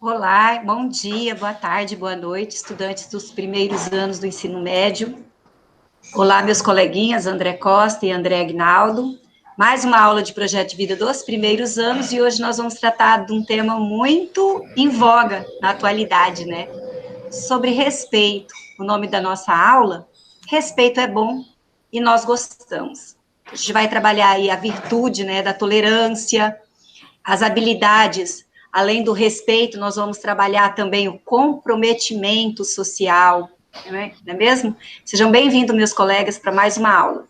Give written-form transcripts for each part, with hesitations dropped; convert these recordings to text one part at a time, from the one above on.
Olá, bom dia, boa tarde, boa noite, estudantes dos primeiros anos do ensino médio. Olá, meus coleguinhas André Costa e André Agnaldo. Mais uma aula de projeto de vida dos primeiros anos e hoje nós vamos tratar de um tema muito em voga na atualidade, né? Sobre respeito. O nome da nossa aula, Respeito é Bom e Nós Gostamos. A gente vai trabalhar aí a virtude, né, da tolerância, as habilidades. Além do respeito, nós vamos trabalhar também o comprometimento social, não é mesmo? Sejam bem-vindos, meus colegas, para mais uma aula.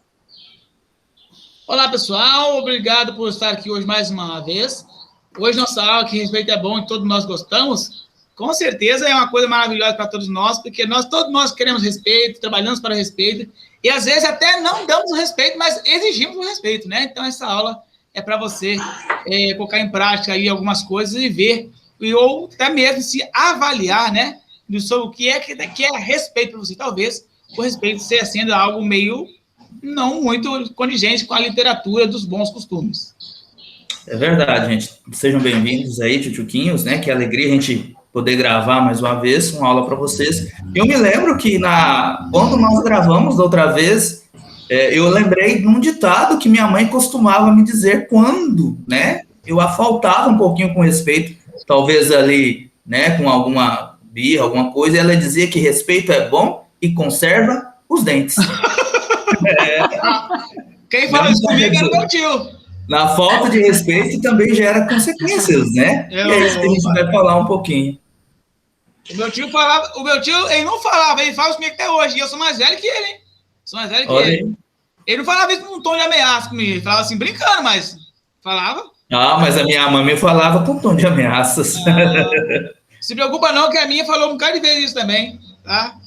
Olá, pessoal, obrigado por estar aqui hoje mais uma vez. Hoje nossa aula, que respeito é bom e todos nós gostamos, com certeza é uma coisa maravilhosa para todos nós, porque todos nós queremos respeito, trabalhamos para respeito, e às vezes até não damos o respeito, mas exigimos o respeito, né? Então essa aula é para você colocar em prática aí algumas coisas e ver, ou até mesmo se avaliar, né? Sobre o que é respeito para você. Talvez o respeito seja sendo algo meio não muito condigente com a literatura dos bons costumes. É verdade, gente. Sejam bem-vindos aí, tchutchuquinhos, né? Que alegria a gente poder gravar mais uma vez uma aula para vocês. Eu me lembro que quando nós gravamos da outra vez, eu lembrei de um ditado que minha mãe costumava me dizer quando, né? Eu a faltava um pouquinho com respeito, talvez ali, né? Com alguma birra, alguma coisa, e ela dizia que respeito é bom e conserva os dentes. Quem fala isso comigo era meu tio. Na falta de respeito também gera consequências, né? E é isso que a gente vai falar um pouquinho. O meu tio, ele não falava, ele fala comigo até hoje, e eu sou mais velho que ele, hein? Sou mais velho que ele. Ele não falava isso com um tom de ameaça comigo, ele falava assim, brincando, mas falava. Ah, mas a minha mãe me falava com tom de ameaças. Se preocupa não, que a minha falou um bocado de vezes isso também, tá?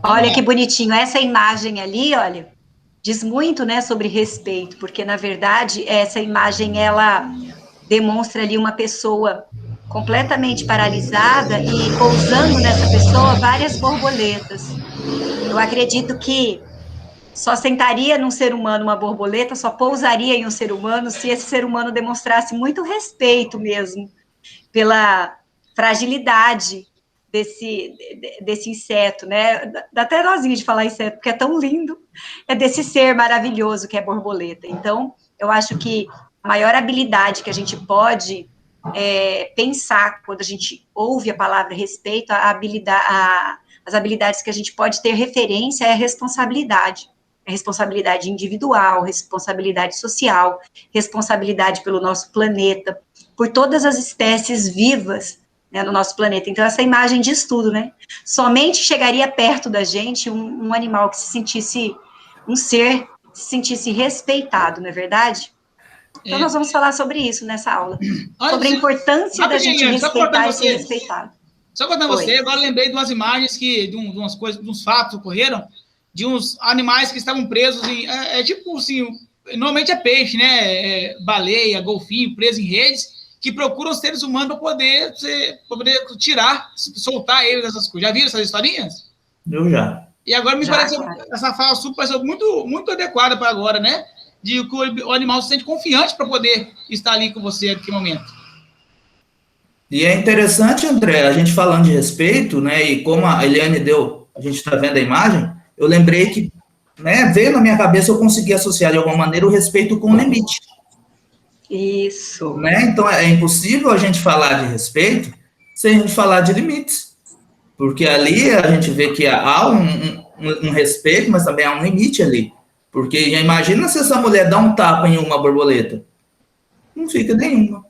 Olha que bonitinho, essa imagem ali, olha, diz muito, né, sobre respeito, porque, na verdade, essa imagem, ela demonstra ali uma pessoa completamente paralisada e pousando nessa pessoa várias borboletas. Eu acredito que só sentaria num ser humano uma borboleta, só pousaria em um ser humano se esse ser humano demonstrasse muito respeito mesmo pela fragilidade desse inseto, né? Dá até nozinho de falar inseto, porque é tão lindo, é desse ser maravilhoso que é borboleta. Então, eu acho que a maior habilidade que a gente pode pensar quando a gente ouve a palavra respeito, as habilidades que a gente pode ter referência é a responsabilidade. É responsabilidade individual, responsabilidade social, responsabilidade pelo nosso planeta, por todas as espécies vivas, né, no nosso planeta. Então, essa imagem diz tudo, né? Somente chegaria perto da gente um animal que se sentisse, um ser que se sentisse respeitado, não é verdade? Então, nós vamos falar sobre isso nessa aula. Sobre a importância da gente respeitar e ser respeitado. Só contando você, agora lembrei de umas imagens de umas coisas, de uns fatos que ocorreram, de uns animais que estavam presos em... tipo assim, normalmente é peixe, né? Baleia, golfinho, preso em redes, que procuram seres humanos para poder tirar, soltar eles dessas coisas. Já viram essas historinhas? Eu já. E agora me pareceu, essa fala super pareceu muito, muito adequada para agora, né? De que o animal se sente confiante para poder estar ali com você naquele momento. E é interessante, André, a gente falando de respeito, né? E como a Eliane a gente está vendo a imagem, eu lembrei que, né, veio na minha cabeça, eu consegui associar de alguma maneira o respeito com o limite. Isso. Né? Então, é impossível a gente falar de respeito sem a gente falar de limites. Porque ali a gente vê que há um respeito, mas também há um limite ali. Porque já imagina se essa mulher dá um tapa em uma borboleta. Não fica nenhuma.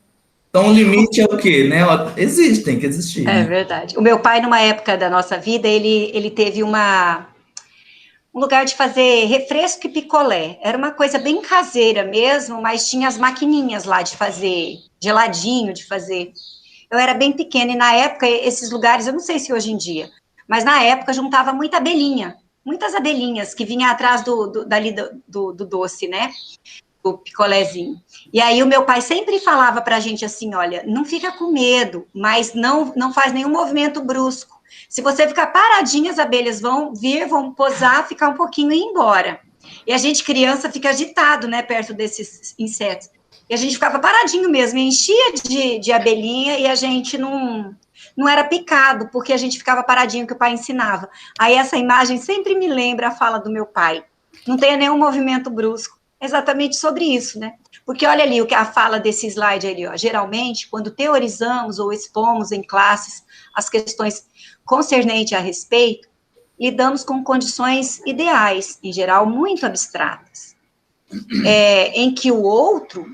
Então, o limite é o quê? Né? Existe, tem que existir. É verdade. O meu pai, numa época da nossa vida, ele teve um lugar de fazer refresco e picolé. Era uma coisa bem caseira mesmo, mas tinha as maquininhas lá de fazer geladinho, de fazer. Eu era bem pequena e na época esses lugares, eu não sei se hoje em dia, mas na época juntava muita abelhinha, muitas abelhinhas que vinha atrás do doce, né? O picolézinho. E aí o meu pai sempre falava pra gente assim, olha, não fica com medo, mas não faz nenhum movimento brusco. Se você ficar paradinha, as abelhas vão vir, vão posar, ficar um pouquinho e ir embora. E a gente, criança, fica agitado, né, perto desses insetos. E a gente ficava paradinho mesmo, enchia de abelhinha e a gente não era picado, porque a gente ficava paradinho que o pai ensinava. Aí essa imagem sempre me lembra a fala do meu pai. Não tenha nenhum movimento brusco. Exatamente sobre isso, né? Porque olha ali o que a fala desse slide ali, ó. Geralmente, quando teorizamos ou expomos em classes as questões concernentes a respeito, lidamos com condições ideais, em geral muito abstratas, em que o outro,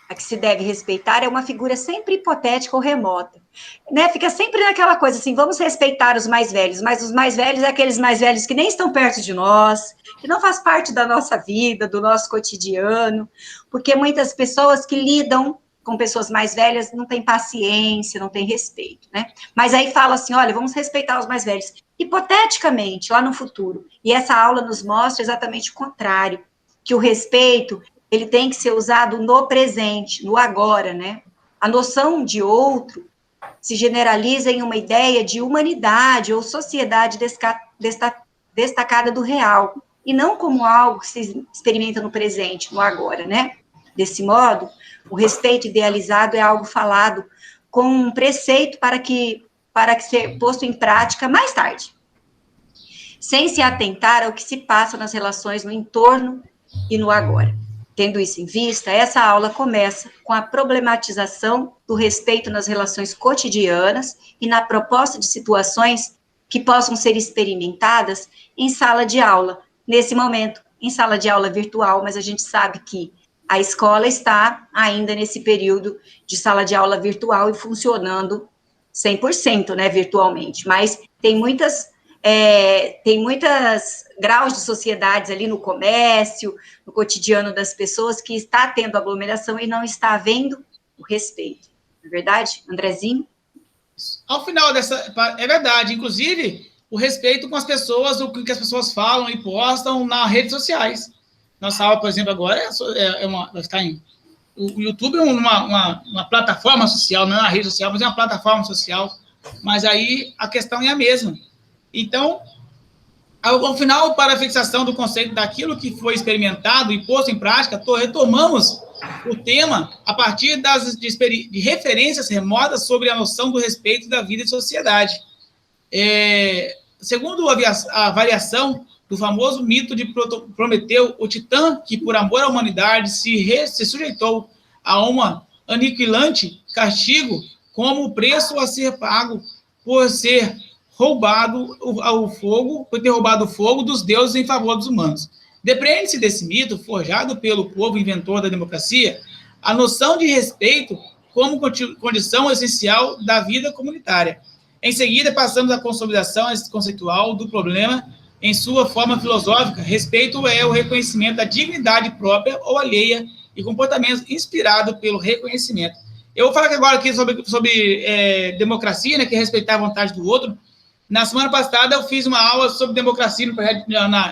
a que se deve respeitar, é uma figura sempre hipotética ou remota, né? Fica sempre naquela coisa assim, vamos respeitar os mais velhos, mas os mais velhos é aqueles mais velhos que nem estão perto de nós, que não faz parte da nossa vida, do nosso cotidiano, porque muitas pessoas que lidam com pessoas mais velhas não têm paciência, não têm respeito, né? Mas aí fala assim, olha, vamos respeitar os mais velhos, hipoteticamente, lá no futuro, e essa aula nos mostra exatamente o contrário, que o respeito, ele tem que ser usado no presente, no agora, né? A noção de outro se generaliza em uma ideia de humanidade ou sociedade destacada do real, e não como algo que se experimenta no presente, no agora, né? Desse modo, o respeito idealizado é algo falado com um preceito para que ser posto em prática mais tarde, sem se atentar ao que se passa nas relações no entorno e no agora. Tendo isso em vista, essa aula começa com a problematização do respeito nas relações cotidianas e na proposta de situações que possam ser experimentadas em sala de aula, nesse momento, em sala de aula virtual, mas a gente sabe que a escola está ainda nesse período de sala de aula virtual e funcionando 100%, né, virtualmente, mas tem muitos graus de sociedades ali no comércio, no cotidiano das pessoas, que está tendo aglomeração e não está havendo o respeito. Não é verdade, Andrezinho? Ao final dessa... É verdade, inclusive, o respeito com as pessoas, o que as pessoas falam e postam nas redes sociais. Nossa aula, por exemplo, agora vai estar em... O YouTube é uma plataforma social, não é uma rede social, mas é uma plataforma social. Mas aí a questão é a mesma. Então, ao final, para a fixação do conceito daquilo que foi experimentado e posto em prática, retomamos o tema a partir de referências remotas sobre a noção do respeito da vida e sociedade. Segundo a avaliação do famoso mito de Prometeu, o titã que, por amor à humanidade, se sujeitou a uma aniquilante castigo como preço a ser pago por ter roubado o fogo dos deuses em favor dos humanos. Depreende-se desse mito, forjado pelo povo inventor da democracia, a noção de respeito como condição essencial da vida comunitária. Em seguida, passamos à consolidação conceitual do problema em sua forma filosófica. Respeito é o reconhecimento da dignidade própria ou alheia e comportamento inspirado pelo reconhecimento. Eu vou falar agora aqui sobre democracia, né, que é respeitar a vontade do outro. Na semana passada, eu fiz uma aula sobre democracia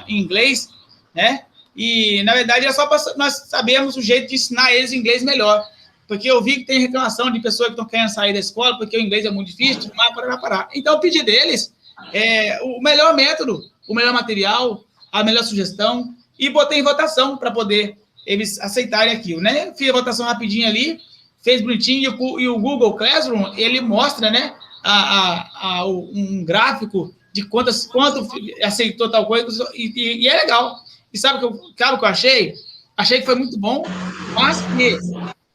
em inglês, né? E, na verdade, era só para nós sabermos o jeito de ensinar eles inglês melhor. Porque eu vi que tem reclamação de pessoas que estão querendo sair da escola porque o inglês é muito difícil, mas parar. Então, eu pedi deles o melhor método, o melhor material, a melhor sugestão, e botei em votação para poder eles aceitarem aquilo, né? Fiz a votação rapidinho ali, fez bonitinho, e o Google Classroom, ele mostra, né, um gráfico de quanto aceitou tal coisa, e é legal. E sabe o que eu achei? Achei que foi muito bom, mas que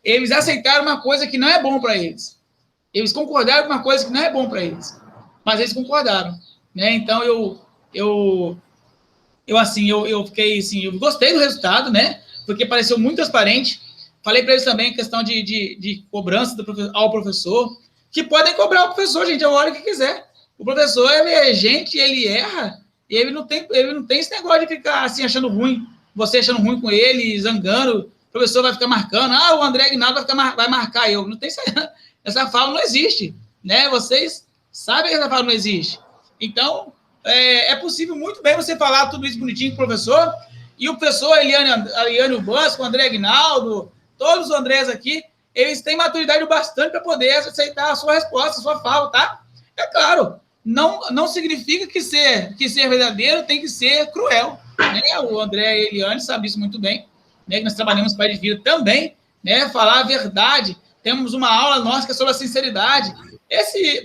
eles aceitaram uma coisa que não é bom para eles. Eles concordaram com uma coisa que não é bom para eles, mas eles concordaram, né? Então, eu fiquei assim, eu gostei do resultado, né? Porque pareceu muito transparente. Falei para eles também a questão de cobrança ao professor, que podem cobrar o professor, gente, a hora que quiser. O professor, ele é gente, ele erra, e ele não tem esse negócio de ficar assim, achando ruim, você achando ruim com ele, zangando, o professor vai ficar marcando, o André Aguinaldo vai marcar eu. Não tem essa fala, não existe, né? Vocês sabem que essa fala não existe. Então, é possível muito bem você falar tudo isso bonitinho com o professor, e o professor Eliane Bosco, o André Aguinaldo, todos os Andrés aqui, eles têm maturidade bastante para poder aceitar a sua resposta, a sua fala, tá? É claro, não significa que ser verdadeiro tem que ser cruel, né? O André e a Eliane sabem isso muito bem, né? Que nós trabalhamos com pai de vida também, né? Falar a verdade. Temos uma aula nossa que é sobre a sinceridade.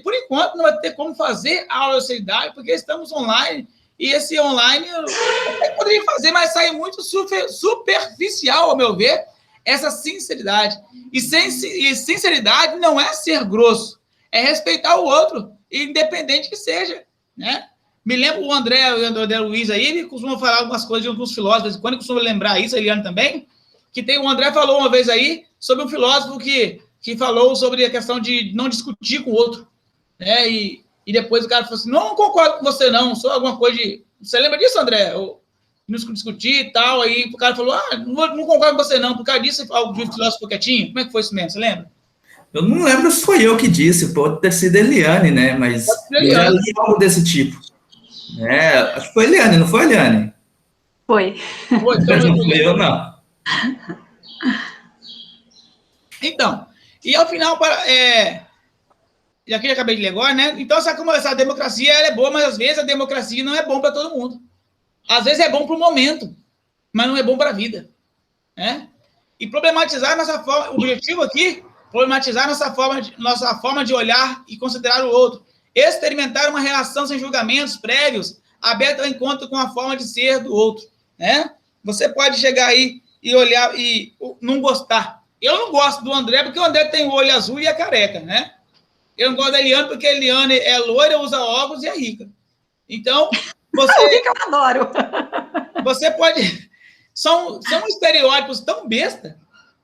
Por enquanto, não vai ter como fazer a aula de sinceridade, porque estamos online, e esse online eu até poderia fazer, mas sai muito superficial, ao meu ver, essa sinceridade. E sinceridade não é ser grosso, é respeitar o outro, independente que seja, né? Me lembro o André Luiz aí, ele costuma falar algumas coisas de alguns filósofos, quando ele costuma lembrar isso, a Eliane também, que o André falou uma vez aí sobre um filósofo que falou sobre a questão de não discutir com o outro, né? E depois o cara falou assim, não concordo com você não, sou alguma coisa de... Você lembra disso, André? Eu não discutir e tal, aí o cara falou, não concordo com você não, por causa disso o filósofo ficou quietinho. Como é que foi isso mesmo, você lembra? Eu não lembro se foi eu que disse, pode ter sido Eliane, né? Mas eu já li algo desse tipo. Acho que foi Eliane, não foi, Eliane? Foi. Não foi eu, não. Então, e ao final, já que eu acabei de ler agora, né? Então, essa democracia ela é boa, mas às vezes a democracia não é bom para todo mundo. Às vezes é bom para o momento, mas não é bom para a vida, né? E problematizar nossa forma, o objetivo aqui, problematizar nossa forma de olhar e considerar o outro, experimentar uma relação sem julgamentos prévios, aberta ao encontro com a forma de ser do outro, né? Você pode chegar aí e olhar e não gostar. Eu não gosto do André porque o André tem o olho azul e é careca, né? Eu não gosto da Eliane porque a Eliane é loira, usa óculos e é rica. Então, você... que eu adoro. Você pode... São estereótipos tão besta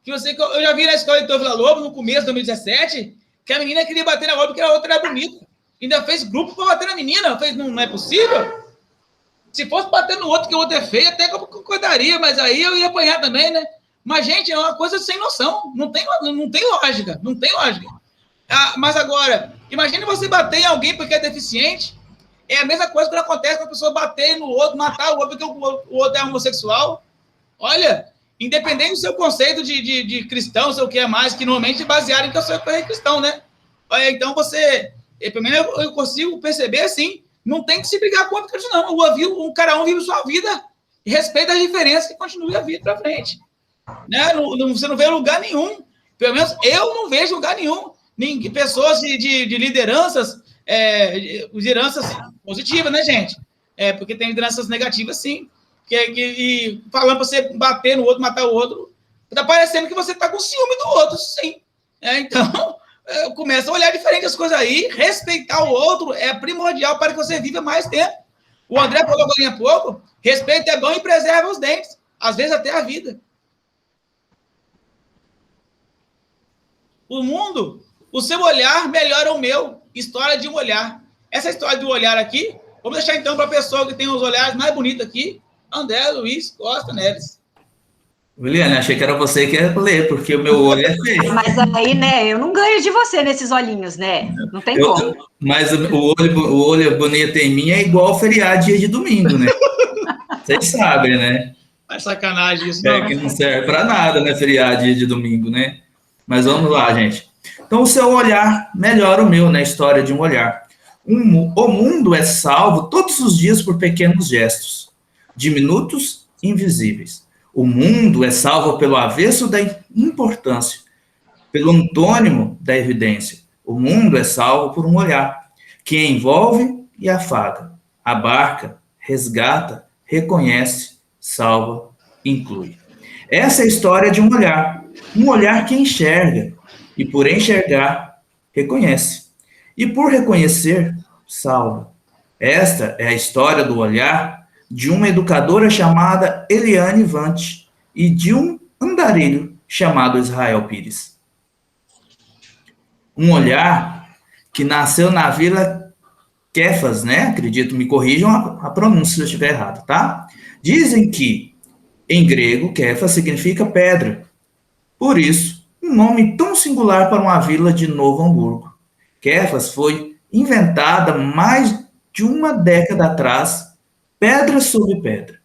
que eu já vi na escola de Vila Lobo, no começo de 2017, que a menina queria bater na outra porque a outra era bonita. Ainda fez grupo para bater na menina. Não é possível? Se fosse bater no outro, que o outro é feio, até que eu concordaria, mas aí eu ia apanhar também, né? Mas, gente, é uma coisa sem noção. Não tem lógica. Não tem lógica. Mas agora, imagine você bater em alguém porque é deficiente. É a mesma coisa que acontece com a pessoa bater no outro, matar o outro porque o outro é homossexual. Olha, independente do seu conceito de cristão, sei o que é mais, que normalmente é baseado em que eu sou cristão, né? Olha, então pelo menos eu consigo perceber assim, não tem que se brigar com o outro, não. Cada um vive sua vida, respeita as diferenças e continue a vida para frente. Né? Você não vê lugar nenhum, pelo menos eu não vejo lugar nenhum, pessoas de lideranças, lideranças positivas, né, gente? Porque tem lideranças negativas, sim, e falando para você bater no outro, matar o outro, tá parecendo que você tá com ciúme do outro, sim. Então, começa a olhar diferente as coisas aí, respeitar o outro é primordial para que você viva mais tempo. O André falou agora há pouco, respeito é bom e preserva os dentes, às vezes até a vida. O mundo, o seu olhar melhora o meu. História de um olhar. Essa história do olhar aqui, vamos deixar então para a pessoa que tem os olhares mais bonitos aqui, André Luiz Costa Neves. William, achei que era você que ia ler, porque o meu olho é feio. Mas aí, né, eu não ganho de você nesses olhinhos, né? Não tem como. Mas o olho bonito em mim é igual ao feriado dia de domingo, né? Vocês sabem, né? É sacanagem isso, não. Que não serve para nada, né? Feriado dia de domingo, né? Mas vamos lá, gente. Então, o seu olhar melhora o meu, né? História de um olhar. O mundo é salvo todos os dias por pequenos gestos, diminutos e invisíveis. O mundo é salvo pelo avesso da importância, pelo antônimo da evidência. O mundo é salvo por um olhar que envolve e afaga, abarca, resgata, reconhece, salva, inclui. Essa é a história de um olhar que enxerga, e por enxergar, reconhece. E por reconhecer, salva. Esta é a história do olhar de uma educadora chamada Eliane Vante e de um andarilho chamado Israel Pires. Um olhar que nasceu na Vila Kéfas, né? Acredito, me corrijam a pronúncia se eu estiver errado, tá? Dizem que, em grego, Kéfas significa pedra. Por isso, um nome tão singular para uma vila de Novo Hamburgo. Kéfas foi inventada mais de uma década atrás, pedra sobre pedra,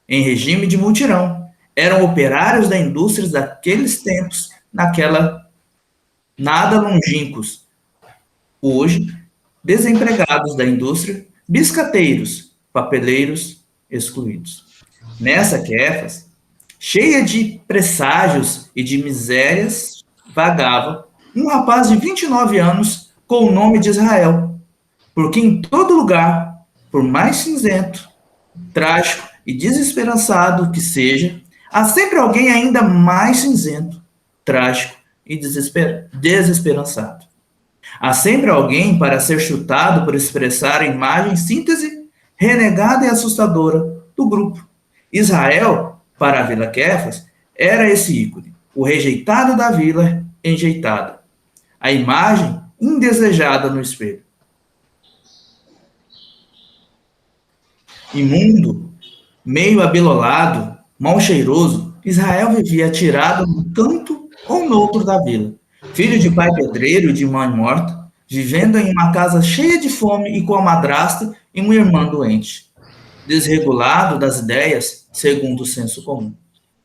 em regime de mutirão. Eram operários da indústria daqueles tempos, nada longínquos. Hoje, desempregados da indústria, biscateiros, papeleiros excluídos. Nessa Kéfas, cheia de presságios e de misérias, vagava um rapaz de 29 anos com o nome de Israel, porque em todo lugar, por mais cinzento, trágico e desesperançado que seja, há sempre alguém ainda mais cinzento, trágico e desesperançado. Há sempre alguém para ser chutado por expressar a imagem síntese, renegada e assustadora do grupo. Israel, para a Vila Kefas, era esse ícone, o rejeitado da vila enjeitada, a imagem indesejada no espelho. Imundo, meio abilolado, mal cheiroso, Israel vivia atirado num canto ou noutro da vila. Filho de pai pedreiro e de mãe morta, vivendo em uma casa cheia de fome e com a madrasta e uma irmã doente. Desregulado das ideias, segundo o senso comum.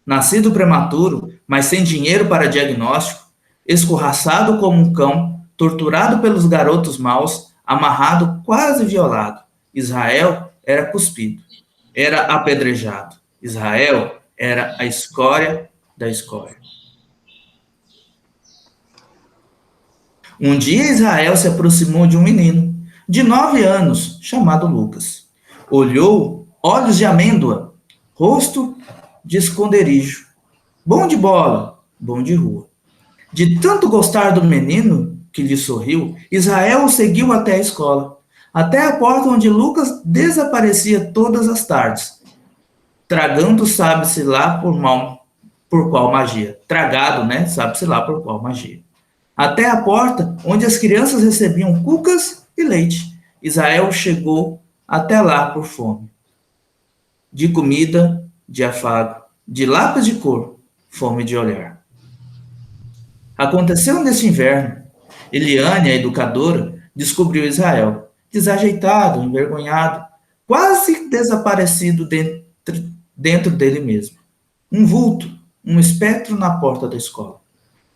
Nascido prematuro, mas sem dinheiro para diagnóstico, escorraçado como um cão, torturado pelos garotos maus, amarrado, quase violado. Israel era cuspido, era apedrejado. Israel era a escória da escória. Um dia Israel se aproximou de um menino, de 9 anos, chamado Lucas. Olhou, olhos de amêndoa, rosto de esconderijo. Bom de bola, bom de rua. De tanto gostar do menino, que lhe sorriu, Israel o seguiu até a escola, até a porta onde Lucas desaparecia todas as tardes, tragando sabe-se lá por qual magia. Tragado, né? Sabe-se lá por qual magia. Até a porta onde as crianças recebiam cucas e leite. Israel chegou até lá por fome. De comida, de afago, de lápis de cor, fome de olhar. Aconteceu nesse inverno. Eliane, a educadora, descobriu Israel, desajeitado, envergonhado, quase desaparecido dentro dele mesmo. Um vulto, um espectro na porta da escola.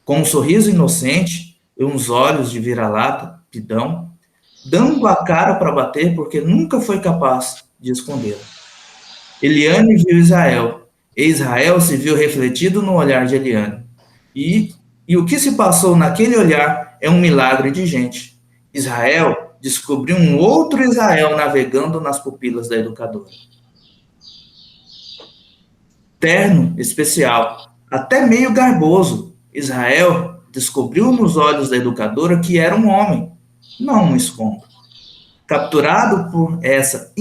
Com um sorriso inocente e uns olhos de vira-lata, pidão, dando a cara para bater porque nunca foi capaz de escondê-la. Eliane viu Israel, e Israel se viu refletido no olhar de Eliane. E o que se passou naquele olhar é um milagre de gente. Israel descobriu um outro Israel navegando nas pupilas da educadora. Terno, especial, até meio garboso, Israel descobriu nos olhos da educadora que era um homem, não um escombro. Capturado por essa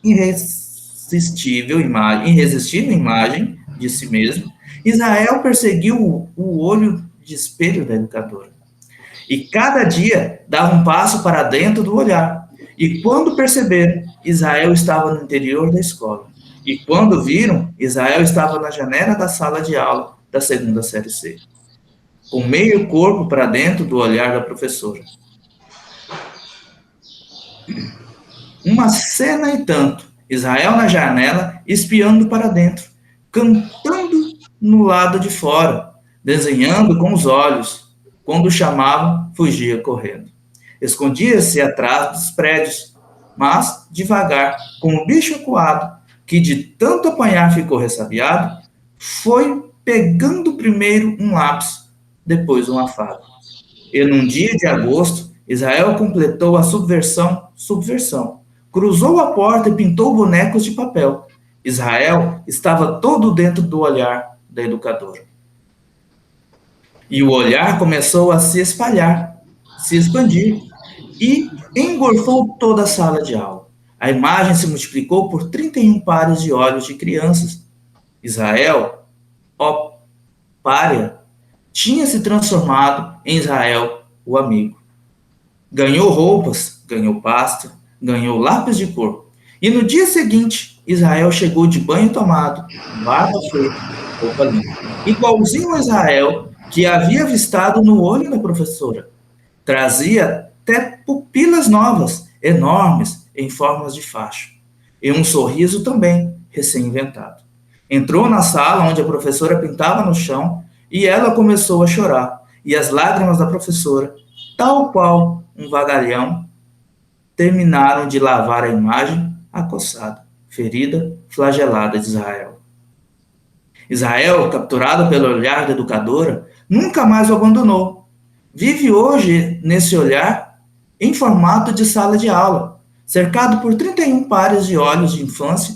irresistível imagem de si mesmo, Israel perseguiu o olho de espelho da educadora. E cada dia dava um passo para dentro do olhar. E quando perceberam, Israel estava no interior da escola. E quando viram, Israel estava na janela da sala de aula da segunda série C, com meio corpo para dentro do olhar da professora. Uma cena e tanto, Israel na janela, espiando para dentro, cantando no lado de fora, desenhando com os olhos. Quando chamavam, fugia correndo. Escondia-se atrás dos prédios, mas, devagar, como um bicho acuado, que de tanto apanhar ficou ressabiado, foi pegando primeiro um lápis, depois um afago. E num dia de agosto, Israel completou a subversão. Cruzou a porta e pintou bonecos de papel. Israel estava todo dentro do olhar da educadora. E o olhar começou a se espalhar, se expandir, e engolfou toda a sala de aula. A imagem se multiplicou por 31 pares de olhos de crianças. Israel, ó pária, tinha se transformado em Israel, o amigo. Ganhou roupas, ganhou pasta, ganhou lápis de cor. E no dia seguinte, Israel chegou de banho tomado, barba feita, roupa limpa. Igualzinho a Israel, que havia avistado no olho da professora. Trazia até pupilas novas, enormes, em formas de facho. E um sorriso também, recém-inventado. Entrou na sala onde a professora pintava no chão e ela começou a chorar. E as lágrimas da professora, tal qual um vagalhão, terminaram de lavar a imagem acossada, ferida, flagelada de Israel. Israel, capturado pelo olhar da educadora, nunca mais o abandonou. Vive hoje nesse olhar em formato de sala de aula, cercado por 31 pares de olhos de infância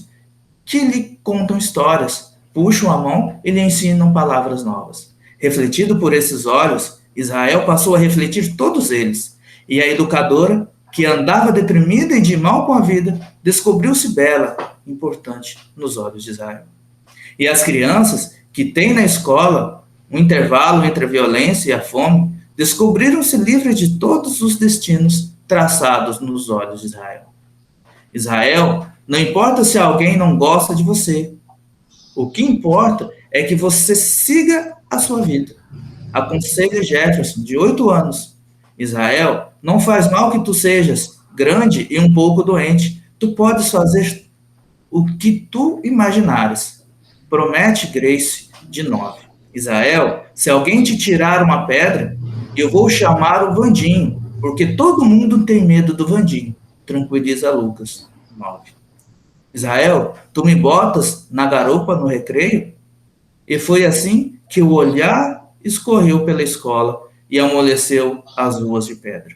que lhe contam histórias, puxam a mão e lhe ensinam palavras novas. Refletido por esses olhos, Israel passou a refletir todos eles, e a educadora, que andava deprimida e de mal com a vida, descobriu-se bela, importante nos olhos de Israel. E as crianças, que têm na escola um intervalo entre a violência e a fome, descobriram-se livres de todos os destinos traçados nos olhos de Israel. Israel, não importa se alguém não gosta de você, o que importa é que você siga a sua vida. Aconselha Jefferson, de 8 anos. Israel, não faz mal que tu sejas grande e um pouco doente. Tu podes fazer o que tu imaginares. Promete Grace, de 9. Israel, se alguém te tirar uma pedra, eu vou chamar o Vandinho, porque todo mundo tem medo do Vandinho. Tranquiliza Lucas, 9. Israel, tu me botas na garupa no recreio? E foi assim que o olhar escorreu pela escola e amoleceu as ruas de pedra.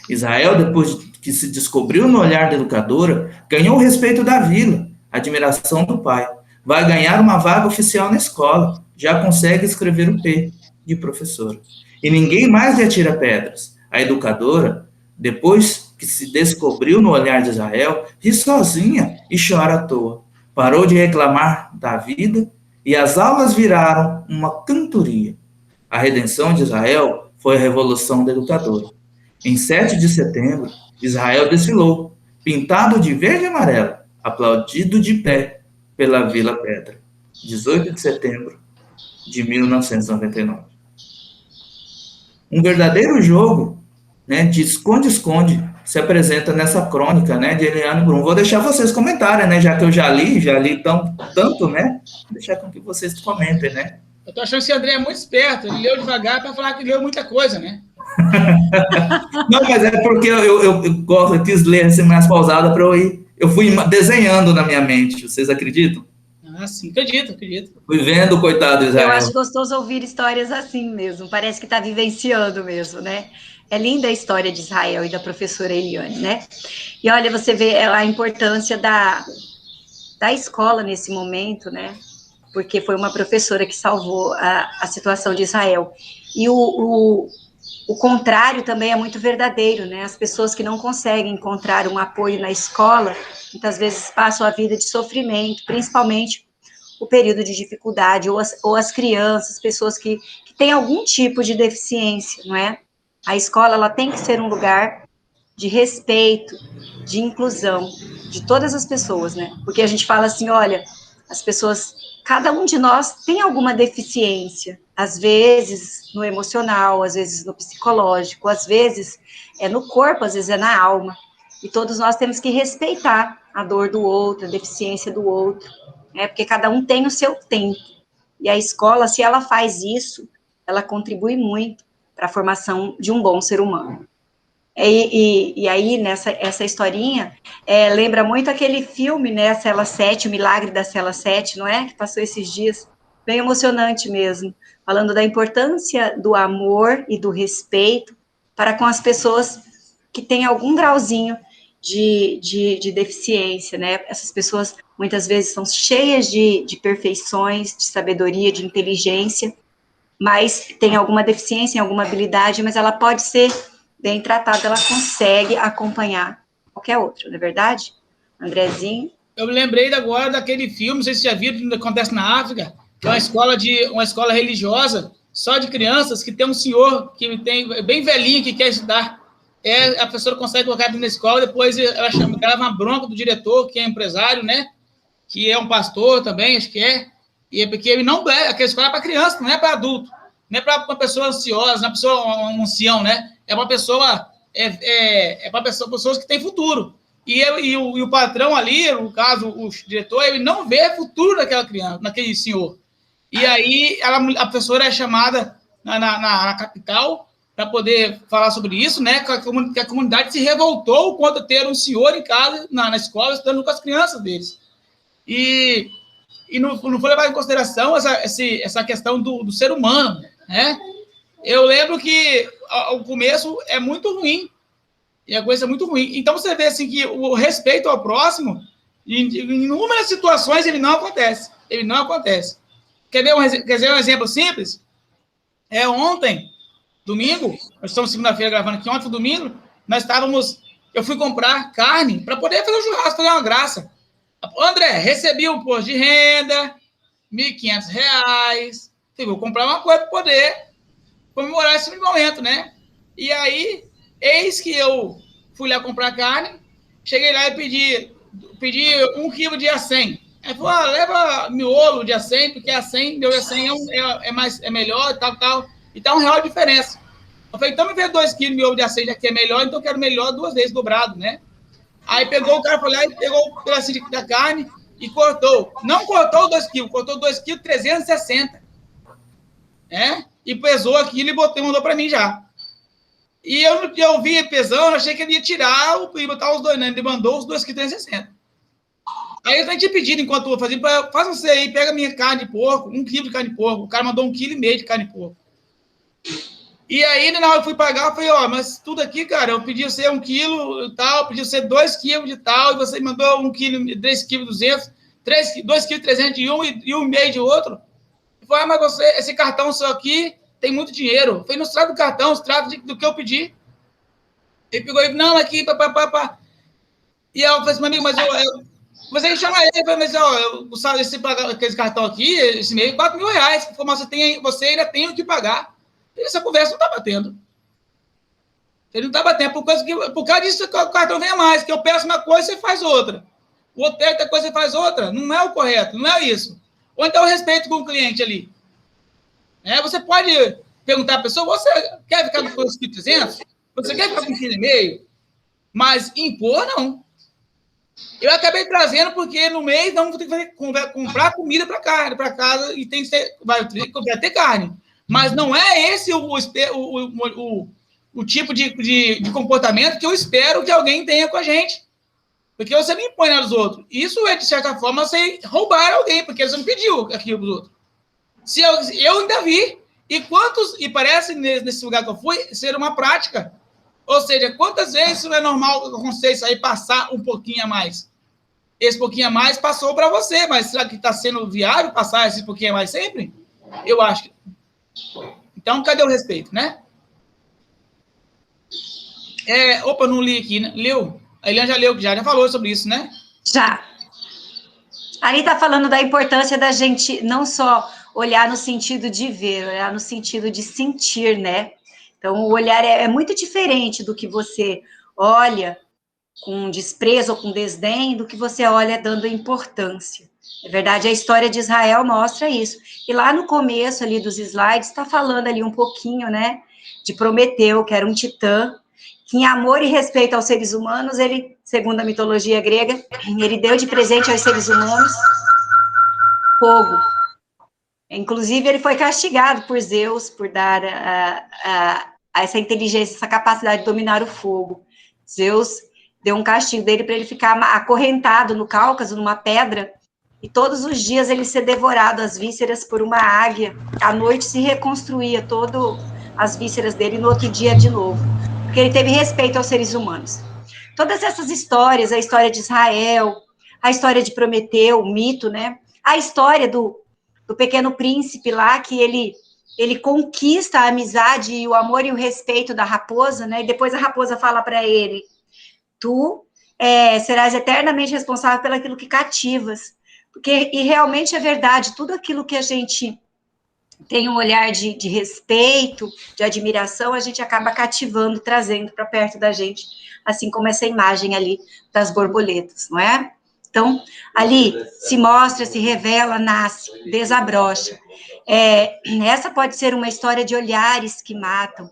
Israel, depois que se descobriu no olhar da educadora, ganhou o respeito da vila, a admiração do pai. Vai ganhar uma vaga oficial na escola, já consegue escrever o P de professora. E ninguém mais lhe atira pedras. A educadora, depois que se descobriu no olhar de Israel, ri sozinha e chora à toa. Parou de reclamar da vida e as aulas viraram uma cantoria. A redenção de Israel foi a revolução da educadora. Em 7 de setembro, Israel desfilou, pintado de verde e amarelo, aplaudido de pé pela Vila Pedra. 18 de setembro de 1999. Um verdadeiro jogo, né, de esconde-esconde se apresenta nessa crônica, né, de Eliane Brum. Vou deixar vocês comentarem, né, já que eu já li tanto, né, deixar com que vocês comentem, né. Eu tô achando que esse André é muito esperto, ele leu devagar para falar que leu muita coisa, né. Não, mas é porque eu quis ler assim mais pausada para eu fui desenhando na minha mente, vocês acreditam? Ah, sim, acredito. Fui vendo, coitado Israel. Eu acho gostoso ouvir histórias assim mesmo, parece que está vivenciando mesmo, né? É linda a história de Israel e da professora Eliane, né? E olha, você vê a importância da escola nesse momento, né? Porque foi uma professora que salvou a situação de Israel. E o contrário também é muito verdadeiro, né? As pessoas que não conseguem encontrar um apoio na escola, muitas vezes passam a vida de sofrimento, principalmente o período de dificuldade, ou as crianças, pessoas que têm algum tipo de deficiência, não é? A escola, ela tem que ser um lugar de respeito, de inclusão, de todas as pessoas, né? Porque a gente fala assim, olha, as pessoas, cada um de nós tem alguma deficiência, às vezes no emocional, às vezes no psicológico, às vezes é no corpo, às vezes é na alma, e todos nós temos que respeitar a dor do outro, a deficiência do outro, né? Porque cada um tem o seu tempo, e a escola, se ela faz isso, ela contribui muito para a formação de um bom ser humano. E aí, essa historinha, lembra muito aquele filme, né, a Cela 7, o Milagre da Cela 7, não é? Que passou esses dias, bem emocionante mesmo, falando da importância do amor e do respeito para com as pessoas que têm algum grauzinho de deficiência, né? Essas pessoas, muitas vezes, são cheias de perfeições, de sabedoria, de inteligência, mas tem alguma deficiência em alguma habilidade, mas ela pode ser bem tratada, ela consegue acompanhar qualquer outro, não é verdade? Andrezinho? Eu me lembrei agora daquele filme, não sei se você já viu, que acontece na África, que é uma escola religiosa, só de crianças, que tem um senhor que tem bem velhinho que quer estudar. A professora consegue colocar ele na escola, depois ela leva uma bronca do diretor, que é empresário, né? Que é um pastor também, acho que é. E é porque ele não é, aquela escola é para criança, não é para adulto, não é para uma pessoa ansiosa, não é para um ancião, né? É uma pessoa, para pessoas que têm futuro. E o patrão ali, no caso, o diretor, ele não vê futuro naquela criança, naquele senhor. E aí a professora é chamada na capital para poder falar sobre isso, né? Que a comunidade se revoltou quanto ter um senhor em casa, na escola, estudando com as crianças deles. E e não foi levado em consideração essa questão do ser humano, né? Eu lembro que o começo é muito ruim, e a coisa é muito ruim. Então, você vê assim, que o respeito ao próximo, em inúmeras situações, ele não acontece. Ele não acontece. Quer ver um exemplo simples? Ontem, domingo, nós estamos segunda-feira gravando aqui, ontem, domingo, eu fui comprar carne para poder fazer um churrasco, fazer uma graça. André, recebi um imposto de renda, R$ 1.500. Vou comprar uma coisa para poder comemorar esse momento, né? E aí, eis que eu fui lá comprar carne, cheguei lá e pedi 1 quilo de A100. Aí falou, leva miolo de A100, porque A100, meu A100 é melhor, tal. E tá R$1 de diferença. Eu falei, então me vê 2 quilos de miolo de A100, já que é melhor, então eu quero melhor 2 vezes dobrado, né? Aí o cara foi lá e pegou um pedacinho da carne e cortou. Não cortou 2 quilos, cortou 2 quilos 360. E pesou aquilo e mandou para mim já. E eu vi pesando, achei que ele ia tirar e botar os dois, né? Ele mandou os 2 quilos 360. Aí eu tinha pedido, enquanto eu fazia, faz você aí, pega minha carne de porco, 1 quilo de carne de porco. O cara mandou 1,5 kg de carne de porco. E aí, na hora que eu fui pagar, eu falei, mas tudo aqui, cara, eu pedi você 1 quilo e tal, pedi você 2 quilos de tal, e você mandou 1 quilo, 3 quilos 200, 2 quilos 300 de um e 1,5 de outro. Eu falei, mas esse cartão seu aqui tem muito dinheiro. Eu falei, não se trata do cartão, se trata do que eu pedi. Ele pegou e não, aqui, papapá. E eu falei assim, meu amigo, mas você chama ele, esse cartão aqui, esse mês, R$4 mil. Você ainda tem o que pagar. Essa conversa não está batendo. Ele não está batendo. Por causa disso, o cartão vem a mais. Que eu peço uma coisa, você faz outra. O outro pede outra coisa, você faz outra. Não é o correto, não é isso. Ou então, respeito com o cliente ali. Você pode perguntar à pessoa, você quer ficar com 2,300 kg? Você quer ficar com 1,5 kg? Mas impor, não. Eu acabei trazendo porque no mês não vou ter que comprar comida para casa e tem que ser, vai ter carne. Mas não é esse o tipo de comportamento que eu espero que alguém tenha com a gente. Porque você não impõe nada dos outros. Isso é, de certa forma, você roubar alguém, porque você não pediu aquilo para os outros. Eu ainda vi. E parece, nesse lugar que eu fui, ser uma prática. Ou seja, quantas vezes isso não é normal com vocês aí passar um pouquinho a mais? Esse pouquinho a mais passou para você, mas será que está sendo viável passar esse pouquinho a mais sempre? Eu acho que... Então, cadê o respeito, né? Não li aqui, né? Leu? A Eliane já leu, já falou sobre isso, né? Já. Ali está falando da importância da gente não só olhar no sentido de ver, olhar no sentido de sentir, né? Então, o olhar é muito diferente do que você olha com desprezo ou com desdém, do que você olha dando importância. É verdade, a história de Israel mostra isso. E lá no começo ali dos slides, está falando ali um pouquinho, né, de Prometeu, que era um titã, que em amor e respeito aos seres humanos, ele, segundo a mitologia grega, ele deu de presente aos seres humanos fogo. Inclusive, ele foi castigado por Zeus, por dar essa inteligência, essa capacidade de dominar o fogo. Zeus deu um castigo dele para ele ficar acorrentado no Cáucaso, numa pedra, e todos os dias ele ser devorado, as vísceras, por uma águia. À noite se reconstruía todas as vísceras dele, e no outro dia de novo, porque ele teve respeito aos seres humanos. Todas essas histórias, a história de Israel, a história de Prometeu, o mito, né? A história do Pequeno Príncipe lá, que ele conquista a amizade e o amor e o respeito da raposa, né? E depois a raposa fala para ele, tu serás eternamente responsável pelo aquilo que cativas. E realmente é verdade, tudo aquilo que a gente tem um olhar de respeito, de admiração, a gente acaba cativando, trazendo para perto da gente, assim como essa imagem ali das borboletas, não é? Então, ali se mostra, se revela, nasce, desabrocha. Essa pode ser uma história de olhares que matam,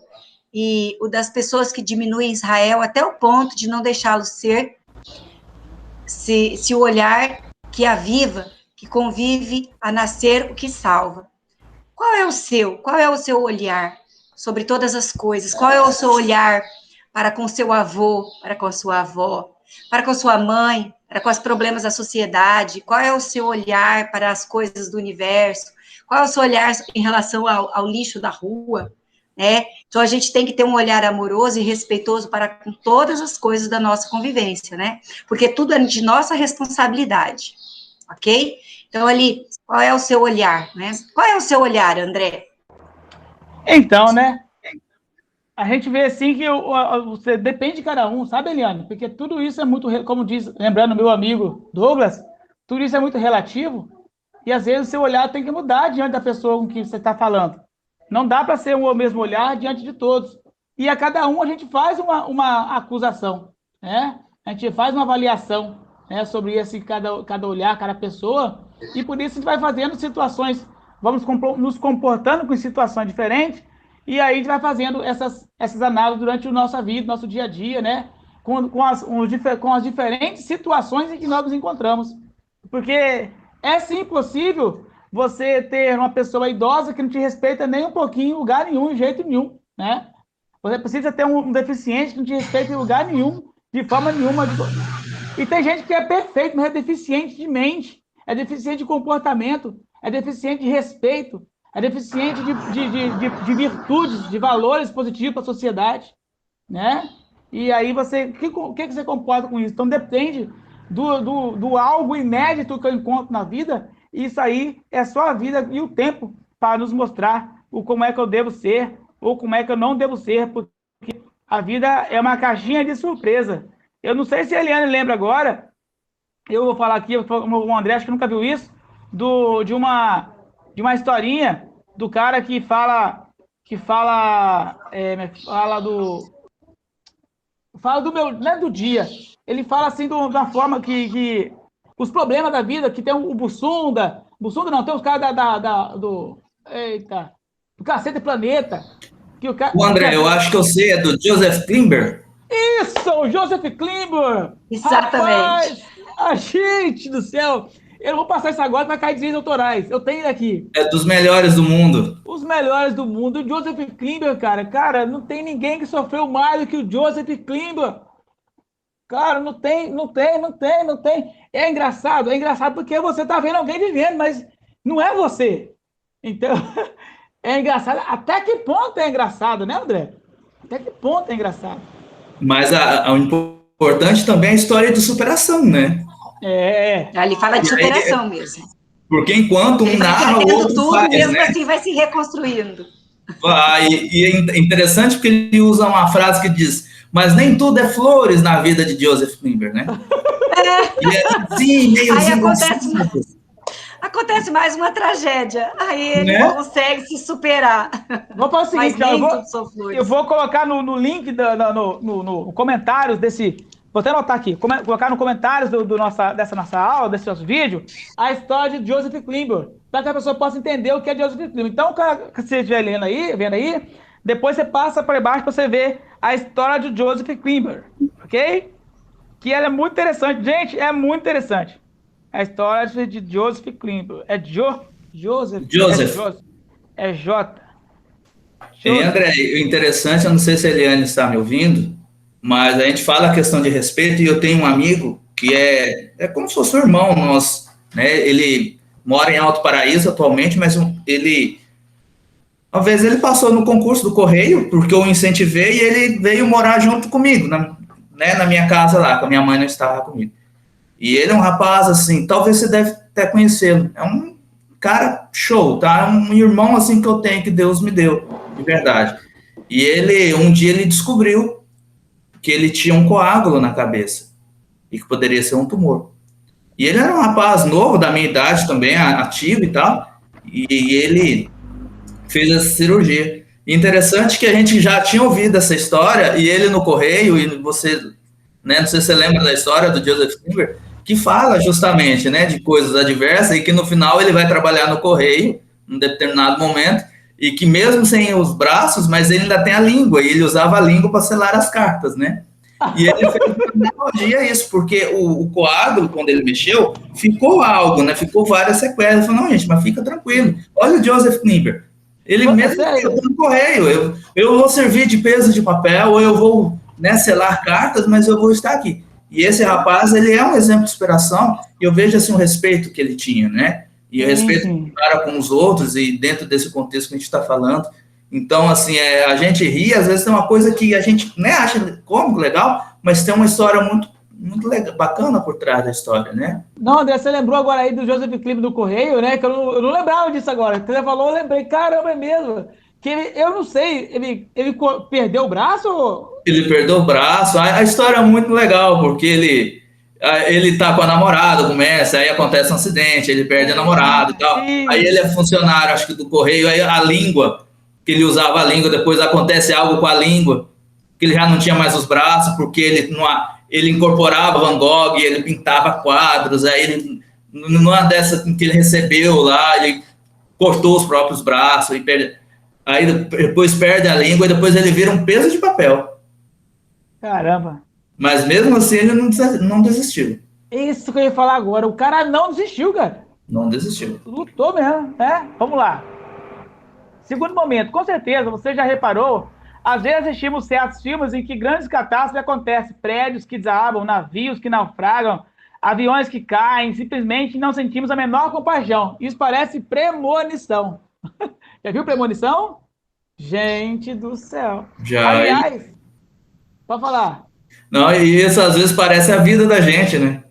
e o das pessoas que diminuem Israel até o ponto de não deixá-lo ser, se o olhar que aviva, que convive a nascer o que salva. Qual é o seu olhar sobre todas as coisas? Qual é o seu olhar para com seu avô, para com a sua avó? para com sua mãe, para com os problemas da sociedade? Qual é o seu olhar para as coisas do universo? Qual é o seu olhar em relação ao lixo da rua? Né? Então, a gente tem que ter um olhar amoroso e respeitoso para com todas as coisas da nossa convivência, né? Porque tudo é de nossa responsabilidade, ok? Então, ali, qual é o seu olhar, né? Qual é o seu olhar, André? Então, né? A gente vê assim que você depende de cada um, sabe, Eliane? Porque tudo isso é muito, como diz, lembrando meu amigo Douglas, tudo isso é muito relativo e às vezes o seu olhar tem que mudar diante da pessoa com quem você está falando. Não dá para ser o mesmo olhar diante de todos. E a cada um a gente faz uma acusação, né? A gente faz uma avaliação, né, sobre cada olhar, cada pessoa, e por isso a gente vai fazendo situações, vamos nos comportando com situações diferentes, e aí a gente vai fazendo essas análises durante a nossa vida, nosso dia a dia, né? Com as diferentes situações em que nós nos encontramos. Porque é sim possível você ter uma pessoa idosa que não te respeita nem um pouquinho, em lugar nenhum, de jeito nenhum, né? Você precisa ter um deficiente que não te respeita em lugar nenhum, de forma nenhuma. E tem gente que é perfeito, mas é deficiente de mente, é deficiente de comportamento, é deficiente de respeito, é deficiente de virtudes, de valores positivos para a sociedade, né? E aí o que você comporta com isso? Então depende do algo inédito que eu encontro na vida, e isso aí é só a vida e o tempo para nos mostrar como é que eu devo ser, ou como é que eu não devo ser, porque a vida é uma caixinha de surpresa. Eu não sei se a Eliane lembra agora, eu vou falar aqui, o André acho que nunca viu isso, de uma historinha do cara que fala do meu, não é do dia, ele fala assim de uma forma que os problemas da vida, que tem o Bussunda não, tem os caras do Cacete Planeta. O André, eu acho que eu sei, é do Joseph Klimber. Isso, o Joseph Klimber! Exatamente. Rapaz, gente do céu! Eu não vou passar isso agora, vai cair direitos autorais. Eu tenho ele aqui. É dos melhores do mundo. Os melhores do mundo. O Joseph Klimber, cara, não tem ninguém que sofreu mais do que o Joseph Klimber. Cara, não tem. É engraçado porque você tá vendo alguém vivendo, mas não é você. Então, é engraçado. Até que ponto é engraçado, né, André? Até que ponto é engraçado? Mas o importante também é a história de superação, né? Ali fala de superação mesmo. Porque enquanto um narra, o outro tudo, faz, mesmo né? assim vai se reconstruindo. E é interessante porque ele usa uma frase que diz: mas nem tudo é flores na vida de Joseph Klimber, né? E é assim, meiozinho. Aí acontece mais uma tragédia. Aí ele consegue se superar. Vou fazer o seguinte, mas nem tudo são flores. Eu vou colocar no link, no comentários desse... Vou até anotar aqui, colocar no comentários dessa nossa aula, desse nosso vídeo, a história de Joseph Klimber, para que a pessoa possa entender o que é Joseph Klimber. Então, que você estiver vendo aí, depois você passa para baixo para você ver a história de Joseph Klimber, ok? Que ela é muito interessante. Gente, é muito interessante. A história de Joseph Klimber. É Joseph. É J. E, André, o interessante, eu não sei se a Eliane está me ouvindo, mas a gente fala a questão de respeito, e eu tenho um amigo que é como se fosse um irmão nosso, né? Ele mora em Alto Paraíso atualmente, mas uma vez ele passou no concurso do Correio, porque eu o incentivei, e ele veio morar junto comigo, na minha casa lá, que a minha mãe não estava comigo. E ele é um rapaz, assim, talvez você deve até conhecê-lo, é um cara show, tá? Um irmão, assim, que eu tenho, que Deus me deu, de verdade. E um dia ele descobriu que ele tinha um coágulo na cabeça, e que poderia ser um tumor. E ele era um rapaz novo, da minha idade também, ativo e tal, e ele fez essa cirurgia. Interessante que a gente já tinha ouvido essa história, e ele no Correio, e você, né, não sei se você lembra da história do Joseph Klimber, que fala justamente, né, de coisas adversas, e que no final ele vai trabalhar no Correio, num determinado momento, e que mesmo sem os braços, mas ele ainda tem a língua, e ele usava a língua para selar as cartas, né? E ele fez uma analogia isso, porque o coágulo, quando ele mexeu, ficou algo, né? Ficou várias sequelas. Ele falou, não, gente, mas fica tranquilo. Olha o Joseph Klimber. Ele mesmo no Correio, eu vou servir de peso de papel, ou eu vou, né, selar cartas, mas eu vou estar aqui. E esse rapaz, ele é um exemplo de inspiração, e eu vejo, assim, o respeito que ele tinha, né? E o respeito para com os outros, e dentro desse contexto que a gente está falando. Então, assim, a gente ri, às vezes tem uma coisa que a gente, né, acha cômico, legal, mas tem uma história muito legal, bacana por trás da história, né? Não, André, você lembrou agora aí do Joseph Clive do Correio, né? Que eu não lembrava disso agora. Você falou, eu lembrei. Caramba, é mesmo. Que eu não sei, ele perdeu o braço? Ele perdeu o braço. A história é muito legal, porque ele tá com a namorada, começa, aí acontece um acidente, ele perde a namorada e tal. Aí ele é funcionário, acho que do Correio, aí a língua, que ele usava a língua, depois acontece algo com a língua, que ele já não tinha mais os braços, porque ele incorporava Van Gogh, ele pintava quadros, aí ele, numa dessa que ele recebeu lá, ele cortou os próprios braços, aí depois perde a língua, e depois ele vira um peso de papel. Caramba. Mas mesmo assim ele não desistiu. Isso que eu ia falar agora. O cara não desistiu, cara. Não desistiu. Lutou mesmo, né? Vamos lá. Segundo momento, com certeza, você já reparou, às vezes assistimos certos filmes em que grandes catástrofes acontecem, prédios que desabam, navios que naufragam, aviões que caem, simplesmente não sentimos a menor compaixão. Isso parece premonição. Já viu premonição? Gente do céu. Já. Aliás, pode falar. Não, e isso às vezes parece a vida da gente, né?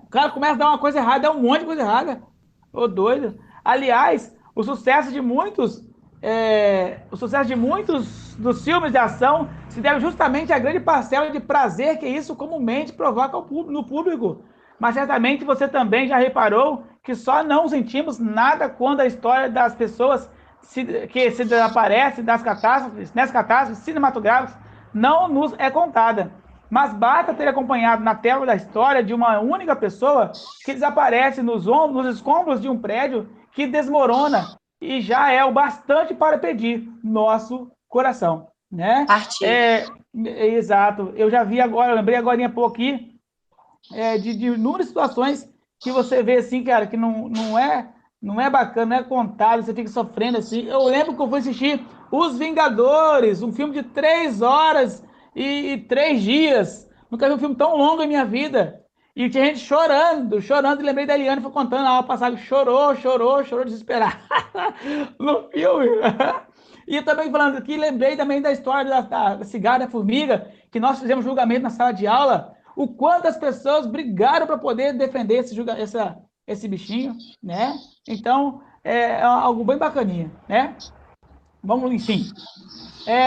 O cara começa a dar uma coisa errada, dá um monte de coisa errada. Ô, doido. Aliás, o sucesso de muitos dos filmes de ação se deve justamente à grande parcela de prazer que isso comumente provoca no público. Mas certamente você também já reparou que só não sentimos nada quando a história das pessoas que se desaparece nas catástrofes cinematográficas não nos é contada. Mas basta ter acompanhado na tela da história de uma única pessoa que desaparece nos escombros de um prédio que desmorona e já é o bastante para pedir nosso coração, né? Exato. Eu já vi agora, eu lembrei agora há pouco aqui de inúmeras situações que você vê assim, cara, que não é bacana, não é contado, você fica sofrendo assim. Eu lembro que eu fui assistir Os Vingadores, um filme de 3 horas e 3 dias. Nunca vi um filme tão longo em minha vida. E tinha gente chorando, e lembrei da Eliane, foi contando a aula passada, chorou, desesperado no filme. E também falando aqui, lembrei também da história da cigarra da formiga, que nós fizemos julgamento na sala de aula, o quanto as pessoas brigaram para poder defender esse bichinho, né? Então, é algo bem bacaninha, né? Vamos, enfim.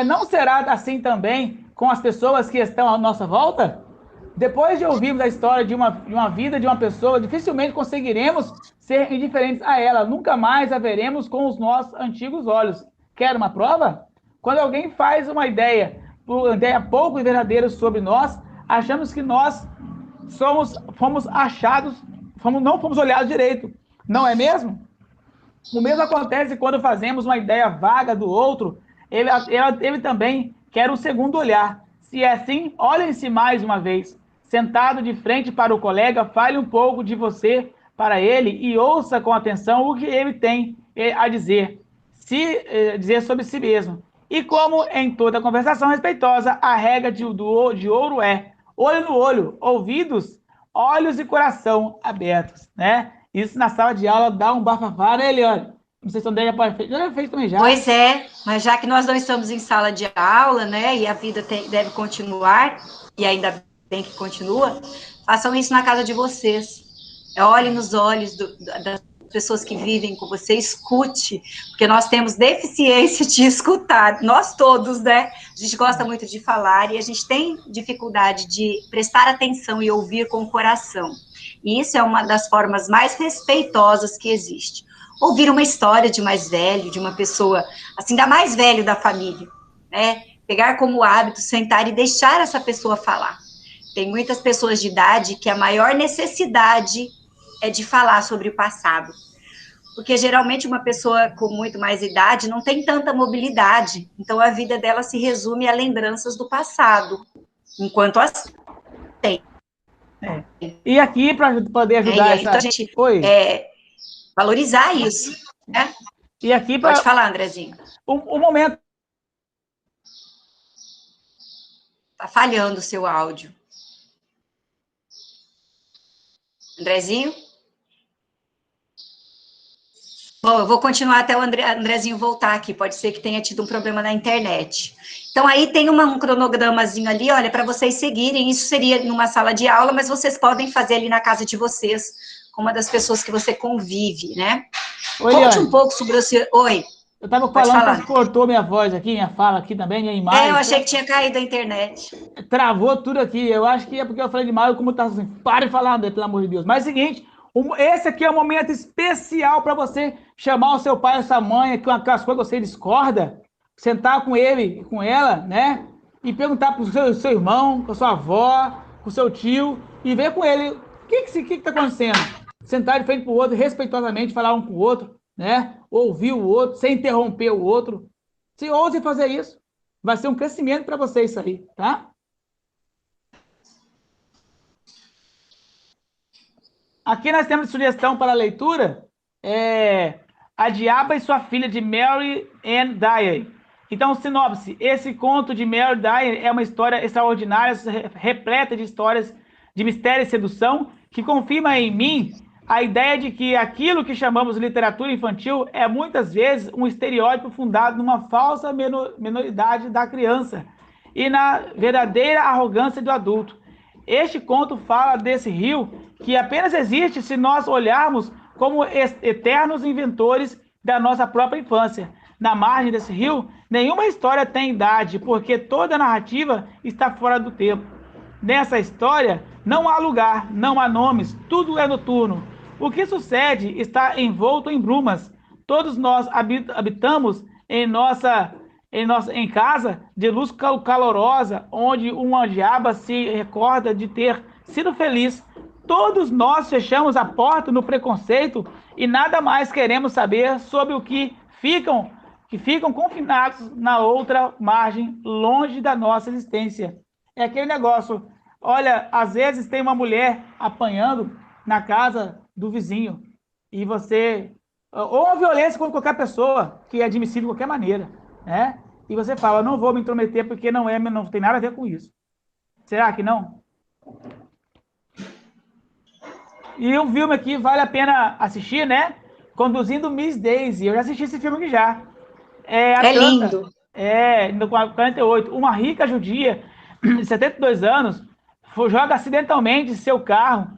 Não será assim também com as pessoas que estão à nossa volta? Depois de ouvirmos a história de uma vida de uma pessoa, dificilmente conseguiremos ser indiferentes a ela. Nunca mais a veremos com os nossos antigos olhos. Quer uma prova? Quando alguém faz uma ideia pouco verdadeira sobre nós, achamos que nós não fomos olhados direito. Não é mesmo? O mesmo acontece quando fazemos uma ideia vaga do outro. Ele também quer um segundo olhar. Se é assim, olhem-se mais uma vez. Sentado de frente para o colega, fale um pouco de você para ele e ouça com atenção o que ele tem a dizer sobre si mesmo. E como em toda conversação respeitosa, a regra de ouro é olho no olho, ouvidos, olhos e coração abertos, né? Isso na sala de aula dá um bafafá, né, Eliane? Não sei se o André já fez também já. Pois é, mas já que nós não estamos em sala de aula, né, e a vida deve continuar, e ainda bem que continua, façam isso na casa de vocês. Olhe nos olhos das pessoas que vivem com você, escute, porque nós temos deficiência de escutar, nós todos, né? A gente gosta muito de falar e a gente tem dificuldade de prestar atenção e ouvir com o coração. E isso é uma das formas mais respeitosas que existe. Ouvir uma história de mais velho, de uma pessoa, assim, da mais velho da família, né? Pegar como hábito, sentar e deixar essa pessoa falar. Tem muitas pessoas de idade que a maior necessidade é de falar sobre o passado. Porque geralmente uma pessoa com muito mais idade não tem tanta mobilidade. Então a vida dela se resume a lembranças do passado, enquanto as tem. E aqui, para poder ajudar então a gente valorizar isso. Né? E aqui Pode falar, Andrezinho. O momento. Está falhando o seu áudio. Andrezinho? Bom, eu vou continuar até o Andrezinho voltar aqui, pode ser que tenha tido um problema na internet. Então, aí tem um cronogramazinho ali, olha, para vocês seguirem, isso seria numa sala de aula, mas vocês podem fazer ali na casa de vocês, com uma das pessoas que você convive, né? Oi, Conte Eliane. um pouco sobre o seu... Oi. Eu estava falando, cortou minha voz aqui, minha fala aqui também, minha imagem. Eu achei que tinha caído a internet. Travou tudo aqui. Eu acho que é porque eu falei demais, como tá assim, pare de falar, pelo amor de Deus. Mas é o seguinte, esse aqui é um momento especial para você chamar o seu pai ou sua mãe, com aquelas coisas que você discorda, sentar com ele, com ela, né? E perguntar pro seu irmão, com a sua avó, com o seu tio, e ver com ele o que tá acontecendo. Sentar de frente pro outro, respeitosamente, falar um com o outro, né? Ouvir o outro, sem interromper o outro. Se ouse fazer isso, vai ser um crescimento para você isso aí, tá? Aqui nós temos sugestão para a leitura, A Diaba e Sua Filha, de Mary Ann Dyer. Então, sinopse, esse conto de Mary Dyer é uma história extraordinária, repleta de histórias de mistério e sedução, que confirma em mim a ideia de que aquilo que chamamos de literatura infantil é muitas vezes um estereótipo fundado numa falsa minoridade da criança e na verdadeira arrogância do adulto. Este conto fala desse rio que apenas existe se nós olharmos como eternos inventores da nossa própria infância. Na margem desse rio, nenhuma história tem idade, porque toda narrativa está fora do tempo. Nessa história, não há lugar, não há nomes, tudo é noturno. O que sucede está envolto em brumas. Todos nós habitamos em casa de luz calorosa, onde uma diaba se recorda de ter sido feliz. Todos nós fechamos a porta no preconceito e nada mais queremos saber sobre o que ficam confinados na outra margem, longe da nossa existência. É aquele negócio, olha, às vezes tem uma mulher apanhando na casa do vizinho, e você... Ou uma violência contra qualquer pessoa, que é admissível de qualquer maneira, né? E você fala, não vou me intrometer porque não tem nada a ver com isso. Será que não? E um filme aqui vale a pena assistir, né? Conduzindo Miss Daisy. Eu já assisti esse filme aqui já. É lindo. No 48. Uma rica judia de 72 anos joga acidentalmente seu carro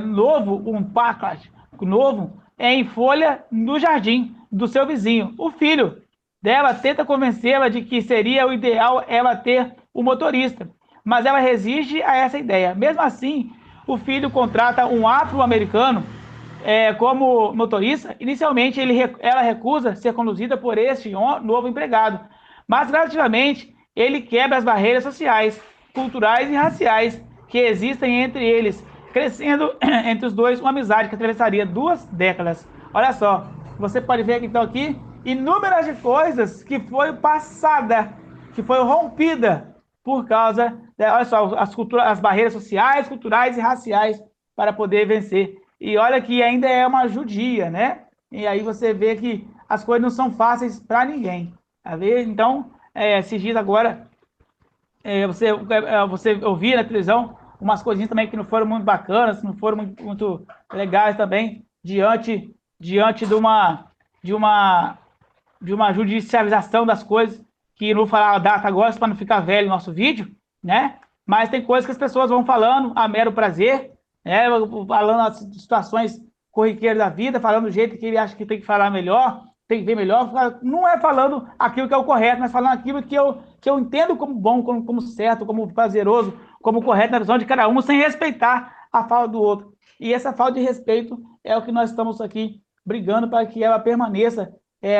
novo, um Passat novo, em folha no jardim do seu vizinho. O filho dela tenta convencê-la de que seria o ideal ela ter um motorista, mas ela resiste a essa ideia. Mesmo assim, o filho contrata um afro-americano como motorista. Inicialmente, ela recusa ser conduzida por este novo empregado, mas gradativamente ele quebra as barreiras sociais, culturais e raciais que existem entre eles, crescendo entre os dois uma amizade que atravessaria 2 décadas. Olha só, você pode ver que então aqui inúmeras de coisas que foi passada, que foi rompida por causa, olha só, as barreiras sociais, culturais e raciais para poder vencer. E olha que ainda é uma judia, né? E aí você vê que as coisas não são fáceis para ninguém. Tá vendo? Então, esses dias agora, você ouvia na televisão umas coisinhas também que não foram muito bacanas, não foram muito legais também, diante de uma judicialização das coisas, que não vou falar a data agora para não ficar velho o nosso vídeo, né? Mas tem coisas que as pessoas vão falando a mero prazer, falando as situações corriqueiras da vida, falando do jeito que ele acha que tem que falar melhor, tem que ver melhor, não é falando aquilo que é o correto, mas falando aquilo que eu entendo como bom, como certo, como prazeroso, como correto na visão de cada um, sem respeitar a fala do outro. E essa falta de respeito é o que nós estamos aqui brigando para que ela permaneça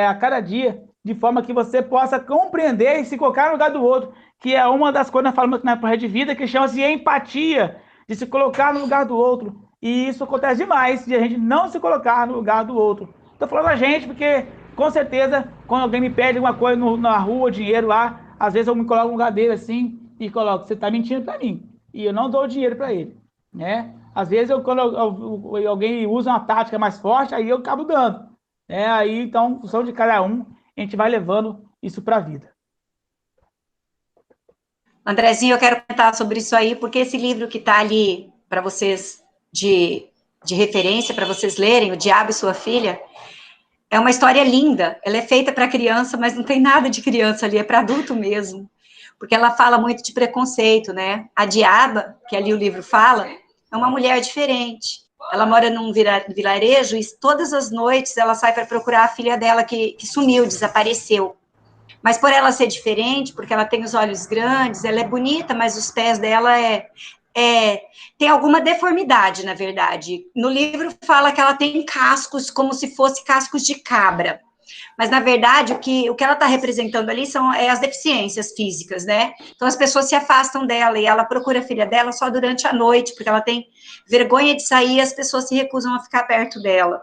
a cada dia, de forma que você possa compreender e se colocar no lugar do outro, que é uma das coisas que nós falamos na projeto de vida, que chama-se empatia, de se colocar no lugar do outro. E isso acontece demais, de a gente não se colocar no lugar do outro. Estou falando a gente porque, com certeza, quando alguém me pede alguma coisa na rua, dinheiro lá, às vezes eu me coloco no lugar dele assim e coloco, você está mentindo para mim. E eu não dou dinheiro para ele, né? Às vezes, quando alguém usa uma tática mais forte, aí eu acabo dando. Aí, então, em função de cada um, a gente vai levando isso para a vida. Andrezinho, eu quero comentar sobre isso aí, porque esse livro que está ali para vocês de referência para vocês lerem, O Diabo e Sua Filha. É uma história linda, ela é feita para criança, mas não tem nada de criança ali, é para adulto mesmo, porque ela fala muito de preconceito, né? A diaba, que ali o livro fala, é uma mulher diferente. Ela mora num vilarejo e todas as noites ela sai para procurar a filha dela que sumiu, desapareceu. Mas por ela ser diferente, porque ela tem os olhos grandes, ela é bonita, mas os pés dela tem alguma deformidade, na verdade. No livro fala que ela tem cascos como se fosse cascos de cabra. Mas, na verdade, o que ela está representando ali são as deficiências físicas, né? Então, as pessoas se afastam dela e ela procura a filha dela só durante a noite, porque ela tem vergonha de sair e as pessoas se recusam a ficar perto dela.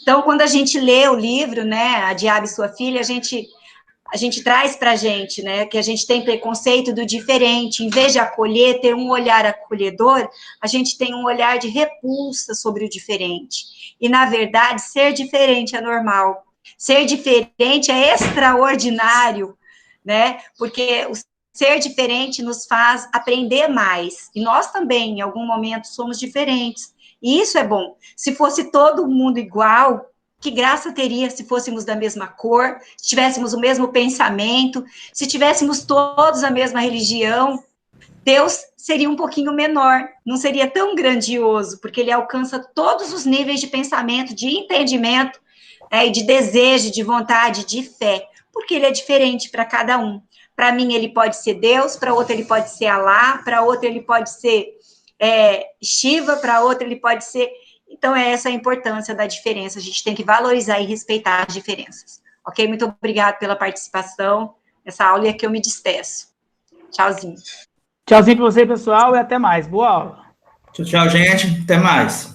Então, quando a gente lê o livro, né, A Diaba e Sua Filha, a gente traz para a gente, né, que a gente tem preconceito do diferente, em vez de acolher, ter um olhar acolhedor, a gente tem um olhar de repulsa sobre o diferente. E, na verdade, ser diferente é normal. Ser diferente é extraordinário, né, porque o ser diferente nos faz aprender mais. E nós também, em algum momento, somos diferentes. E isso é bom. Se fosse todo mundo igual, que graça teria se fôssemos da mesma cor, se tivéssemos o mesmo pensamento, se tivéssemos todos a mesma religião, Deus seria um pouquinho menor, não seria tão grandioso, porque ele alcança todos os níveis de pensamento, de entendimento, e de desejo, de vontade, de fé, porque ele é diferente para cada um. Para mim, ele pode ser Deus, para outro ele pode ser Alá, para outro ele pode ser Shiva, para outro ele pode ser... Então, é essa a importância da diferença. A gente tem que valorizar e respeitar as diferenças. Ok? Muito obrigada pela participação nessa aula e aqui eu me despeço. Tchauzinho. Tchauzinho para você, pessoal, e até mais. Boa aula. Tchau, gente. Até mais.